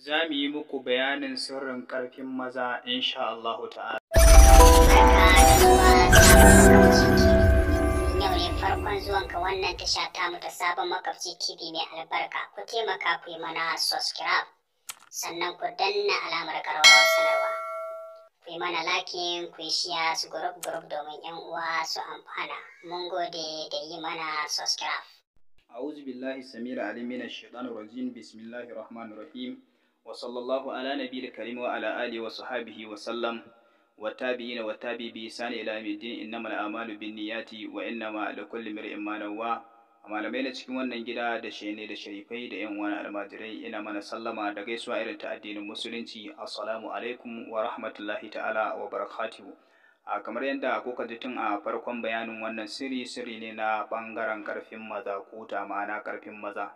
za mu yi muku bayanin sirrin ƙarfin maza insha Allahu ta'ala. Yau ne farkon zuwanka wannan tasha tamu ta Sabon Makwabci TV mai albarka. Ku taimaka ku yi mana subscribe, sannan ku danna alamar ƙararrawar sanarwa. Ku yi mana lakin, ku yi shiya su group domin 'yan uwa su amfana. Mun gode da yi mana subscribe. أعوذ بالله السميع العليم من الشيطان الرجيم. بسم الله الرحمن الرحيم. وصلى الله على نبي الكريم وعلى آله وصحبه وسلم والتابعين والتابعي بإحسان إلى يوم الدين. إنما الأعمال بالنيات وإنما لكل امرئ ما نوى. malamai na cikin wannan gida da shene da sharifai da yan wani almajirai, ina mana sallama da gaisuwa irin ta addinin musulunci. Assalamu alaikum wa rahmatullahi ta'ala wa barakatuhu. Kamar yadda kuka ji tun a farkon bayanin wannan sirri ne na ɓangaren ƙarfin maza ko ma'ana ƙarfin maza.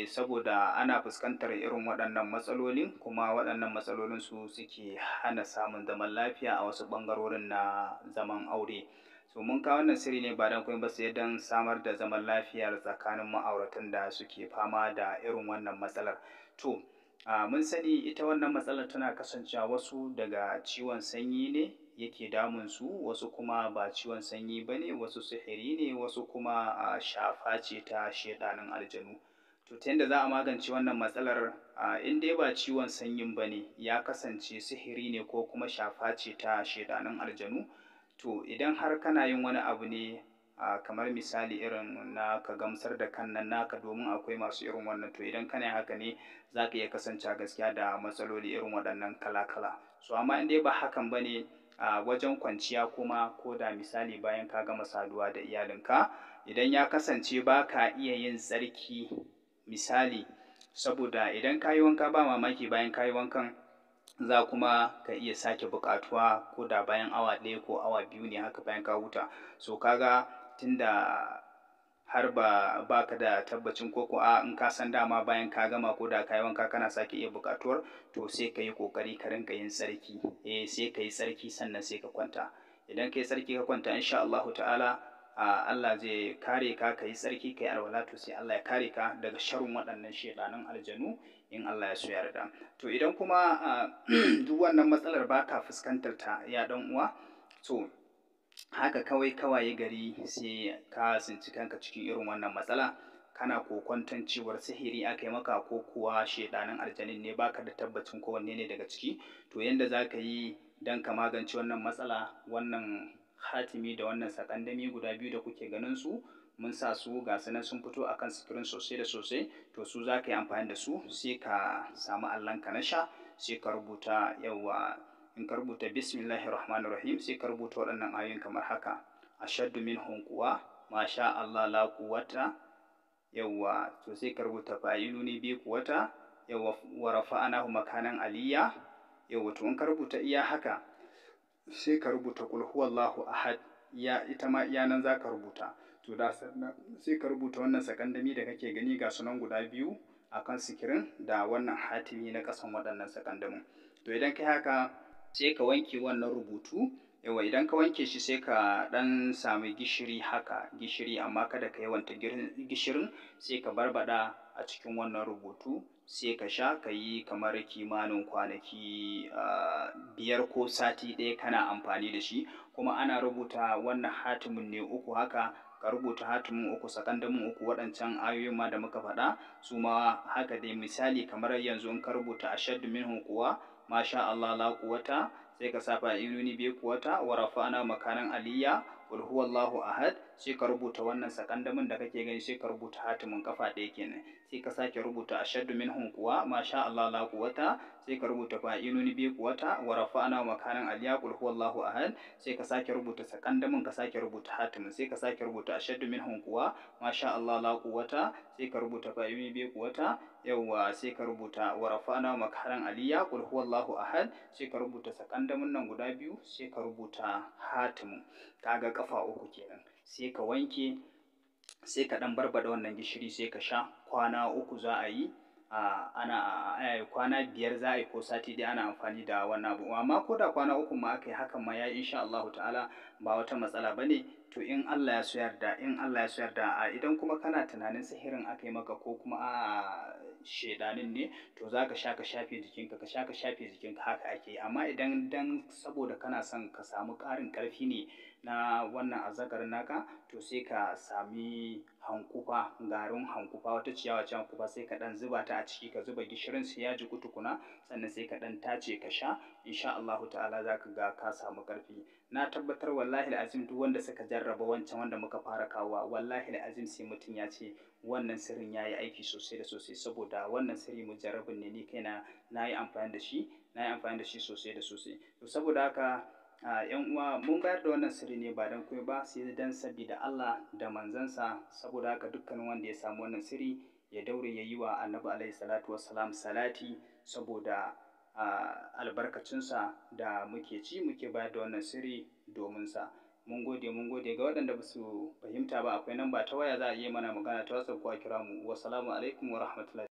Saboda ana fuskantar irin waɗannan matsalolin, kuma waɗannan matsalolin su suke hana samun zaman lafiya a wasu ɓangarorin na zaman aure. So mun kawo wannan sirri ne ba don kuma ba sai don samar da zaman lafiya tsakanin ma'auratan da suke fama da irin wannan matsalar. To mun sani ita wannan matsalar tana kasancewa wasu daga ciwon sanyi ne yake damun su, wasu kuma ba ciwon sanyi ba ne, wasu sihiri ne, wasu kuma shafa ce ta shedanin aljanu. To ta yadda za a magance wannan matsalar, in dai ba ciwon sanyin ba ne, ya kasance sihiri ne ko kuma shafa ce ta shedanin aljanu, to idan har kana yin wani abu ne kamar misali irin na ka gamsar da kan nan naka, domin akwai masu irin wannan, to idan kana haka ne za ka iya kasance gaskiya da matsaloli irin waɗannan kala-kala. So amma in dai ba hakan ba ne, wajen kwanciya kuma, ko da misali bayan ka gama saduwa da iyalinka, idan ya kasance ba ka iya yin tsarki misali, saboda idan ka yi wanka ba mamaki bayan ka yi wankan za kuma ka iya sake buƙatuwa ko da bayan awa 1 ko awa 2 ne haka bayan ka huta. So kaga tunda har ba ka da tabbacin ko in ka san dama bayan ka gama ko da ka yi wanka kana sake iya buƙatuwar, to sai ka yi ƙoƙari ka rinka yin tsarki. Sai ka yi tsarki sannan sai ka kwanta. Idan ka yi tsarki ka kwanta insha Allahu ta'ala Allah zai kare ka. Ka yi tsarki ka yi alwala, to sai Allah ya kare ka daga sharrin waɗannan shedanin aljanu in Allah ya so yarda. To idan kuma duk wannan matsalar ba ka fuskantar ta ya ɗan uwa, to haka kawai gari sai ka tsinci kanka cikin irin wannan matsala, kana kokwanton cewar sihiri aka yi maka ko kuwa shedanin aljanin ne, baka da tabbacin kowanne ne daga ciki, to yanda za ka yi don ka magance wannan matsala, wannan hatimi da wannan sakandami guda biyu da kuke ganin su, mun sa su ga su nan sun fito akan sikirin sosai da sosai, to su za ka yi amfani da su. Sai ka samu allonka na sha, sai ka rubuta yawa, in ka rubuta bismillahir rahmanir rahim, sai ka rubuta waɗannan ayoyin kamar haka: ashaddu minhum quwwa ma sha Allah la quwwata, yawa, to sai ka rubuta fa'iluni bi quwwata, yawa, wa rafa'anahu makanan aliyya, yawa. To in ka rubuta iya haka, sai ka rubuta qul huwallahu ahad, ita ma iya nan za ka rubuta. To da sannan sai ka rubuta wannan sakandami da kake gani ga sunan guda biyu akan sikirin, da wannan hatimi na ƙasan waɗannan sakandamin. To idan kai haka sai ka wanke wannan rubutu, yawa, idan ka wanke shi sai ka ɗan sami gishiri haka, gishiri amma kada ka yawanta gishirin, sai ka barbaɗa a cikin wannan rubutu, sai ka sha, ka yi kamar kimanin kwanaki 5 ko sati 1 kana amfani da shi. Kuma ana rubuta wannan hatimin ne 3 haka, ka rubuta hatimin 3 sakandamin 3, waɗancan ayoyin ma da muka faɗa su ma haka dai. Misali kamar yanzu in ka rubuta ashaddu minhum quwwa ma sha Allah la quwwata, sai ka sa fa'iluni bi quwwata wa rafa'ana makanan aliyya qul huwallahu ahad, sai ka rubuta wannan sakandamin da kake gani, sai ka rubuta hatimin kafa 1 kenan, sai ka sake rubuta ashaddu minhum quwwa ma sha Allah la quwwata, sai ka rubuta fa'iluni bi quwwata wa rafa'ana makanan aliyya qul huwallahu ahad, sai ka sake rubuta sakandamin, ka sake rubuta hatimin, sai ka sake rubuta ashaddu minhum quwwa ma sha Allah la quwwata, sai ka rubuta fa'iluni bi quwwata, yawa, sai ka rubuta wa rafa'ana makanan aliyya qul huwallahu ahad, sai ka rubuta sakandamin nan guda biyu, sai ka rubuta hatimin. Kaga kafa 3 kenan. Sai ka wanke, sai ka ɗan barbaɗa wannan gishiri, sai ka sha. Kwana 3 za a yi, kwana 5 za a yi ko sati dai ana amfani da wannan abu. Amma ko da kwana 3 ma aka yi hakan ma ya yi insha Allahu ta'ala, ba wata matsala ba ne. to in Allah ya so yarda, idan kuma kana tunanin sihirin aka yi maka ko kuma a shedanin ne, to za ka sha ka shafe jikinka, haka ake yi. Amma idan dan saboda kana son ka samu ƙarin ƙarfi ne na wannan azzakarin naka, to sai ka sami hankufa, garin hankufa, wata ciyawa ce hankufa, sai ka ɗan zuba ta a ciki, ka zuba gishirin sai ya jiku tukuna, sannan sai ka ɗan tace ka sha, insha Allahu ta'ala za ka ga ka samu ƙarfi. Na tabbatar wallahi azim duk wanda suka jarraba wancan wanda muka fara kawowa, wallahi azim sai mutum ya ce wannan sirrin ya yi aiki sosai da sosai, saboda wannan sirri mujarrabin ne, ni kaina na yi amfani da shi sosai da sosai. To saboda haka ‘yan uwa, mun bayar da wannan sirri ne ba don komai ba, sai dan sabida Allah da manzansa. Saboda haka dukkanin wanda ya samu wannan sirri ya daure ya yi wa Annabi alaihi salatu wassalam salati, saboda albarkacinsa da muke muke bayar da wannan sirri domin sa. Mun gode ga waɗanda ba su fahimta ba, akwai namba ta waya za a iya mana magana ta WhatsApp ko a kira mu. Wassalamu alaikum wa rahmatullahi.